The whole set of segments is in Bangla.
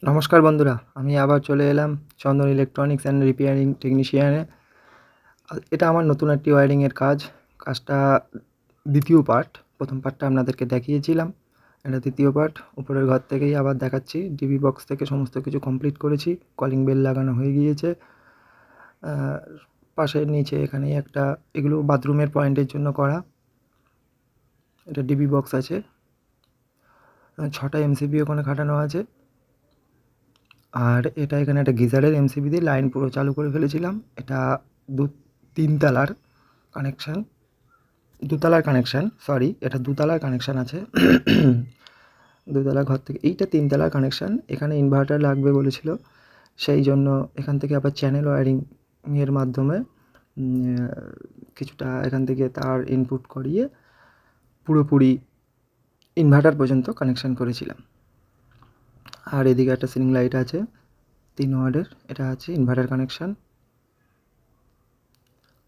নমস্কার বন্ধুরা, আমি আবার চলে এলাম চন্দন ইলেকট্রনিক্স অ্যান্ড রিপেয়ারিং টেকনিশিয়ানে। এটা আমার নতুন একটি ওয়্যারিংয়ের কাজ। কাজটা দ্বিতীয় পার্ট। প্রথম পার্টটা আপনাদেরকে দেখিয়েছিলাম। এটা দ্বিতীয় পার্ট। উপরের ঘর থেকেই আবার দেখাচ্ছি। ডিবি বক্স থেকে সমস্ত কিছু কমপ্লিট করেছি। কলিং বেল লাগানো হয়ে গিয়েছে। পাশের নিচে এখানেই একটা, এগুলো বাথরুমের পয়েন্টের জন্য করা। এটা ডিবি বক্স আছে। 6টা এমসিবি ওখানে খাটানো আছে। আর এটা এখানে একটা গিজারের এমসিবি দিয়ে লাইন পুরো চালু করে ফেলেছিলাম। এটা 3 তলার কানেকশান, দোতলার কানেকশান, সরি, এটা দোতলার কানেকশান আছে। দোতলা ঘর থেকে এইটা 3 তলার কানেকশান। এখানে ইনভার্টার লাগবে বলেছিল, সেই জন্য এখান থেকে আবার চ্যানেল ওয়্যারিংয়ের মাধ্যমে কিছুটা এখান থেকে তার ইনপুট করিয়ে পুরোপুরি ইনভার্টার পর্যন্ত কানেকশান করেছিলাম। আর এদিকে একটা সিলিং লাইট আছে 3 ওয়াটের, এটা আছে ইনভার্টার কানেকশান।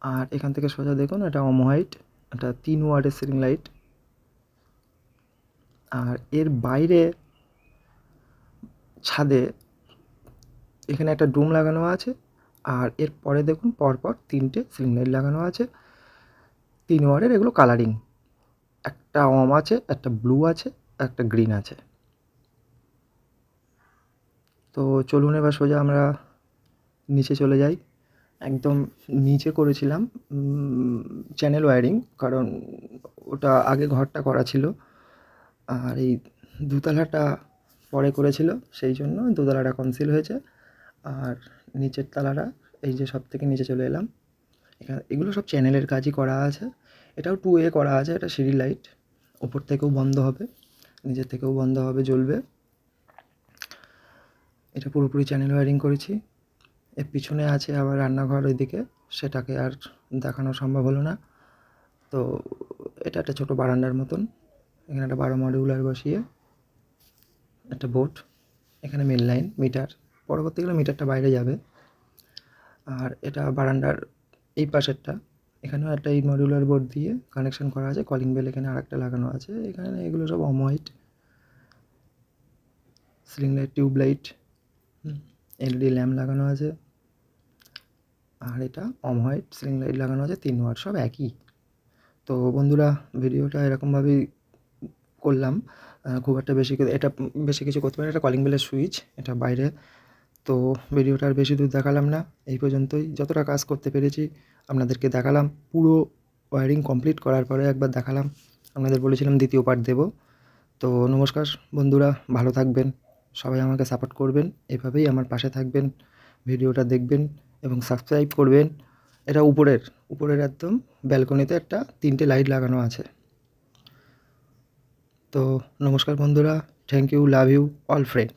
আর এখান থেকে সোজা দেখুন, এটা অম হোয়াইট, এটা 3 ওয়াটের সিলিং লাইট। আর এর বাইরে ছাদে এখানে একটা ডুম লাগানো আছে। আর এর পরে দেখুন পরপর 3টে সিলিং লাইট লাগানো আছে 3 ওয়াটের। এগুলো কালারিং, একটা অম আছে, একটা ব্লু আছে, একটা গ্রিন আছে। তো চলুন এবার সোজা আমরা নিচে চলে যাই। একদম নিচে করেছিলাম চ্যানেল ওয়্যারিং, কারণ ওটা আগে ঘরটা করা ছিল। আর এই দোতলাটা পরে করেছিল, সেই জন্য দোতলাটা কনসিল হয়েছে। আর নিচের তলাটা এই যে সব থেকে নিচে চলে এলাম। এখানে এগুলো সব চ্যানেলের কাজই করা আছে। এটাও 2A করা আছে। এটা সিঁড়ি লাইট, ওপর থেকেও বন্ধ হবে, নিচের থেকেও বন্ধ হবে, জ্বলবে। এটা পুরোপুরি চ্যানেল ওয়্যারিং করেছি। এর পিছনে আছে আবার রান্নাঘর, ওইদিকে সেটাকে আর দেখানো সম্ভব হলো না। তো এটা একটা ছোটো বারান্দার মতন। এখানে একটা 12 মডিউলার বসিয়ে একটা বোর্ড, এখানে মেন লাইন, মিটার, পরবর্তীকালে মিটারটা বাইরে যাবে। আর এটা বারান্দার এই পাশেরটা, এখানেও একটা 8 মডিউলার বোর্ড দিয়ে কানেকশান করা আছে। কলিং বেল এখানে আরেকটা লাগানো আছে। এখানে এগুলো সব অম white. Ceiling light, tube light, LED lamp লাগানো আছে। আর এটা অম হোয়াইট সিলিং লাইট লাগানো আছে 3 ওয়াট, সব একই। তো বন্ধুরা, ভিডিওটা এরকমভাবেই করলাম। খুব একটা বেশি কিছু করতে পারি না। এটা কলিং বেলের সুইচ, এটা বাইরে। তো ভিডিওটা আর বেশি দূর দেখালাম না, এই পর্যন্তই। যতটা কাজ করতে পেরেছি আপনাদেরকে দেখালাম। পুরো ওয়্যারিং কমপ্লিট করার পরে একবার দেখালাম। আপনাদের বলেছিলাম দ্বিতীয় পার্ট দেব। তো নমস্কার বন্ধুরা, ভালো থাকবেন। সবাই আমাকে সাপোর্ট করবেন, এভাবেই আমার পাশে থাকবেন, ভিডিওটা দেখবেন এবং সাবস্ক্রাইব করবেন। এটা উপরের একদম ব্যালকনিতে একটা 3টে লাইট লাগানো আছে। তো নমস্কার বন্ধুরা, thank you, love you all friend.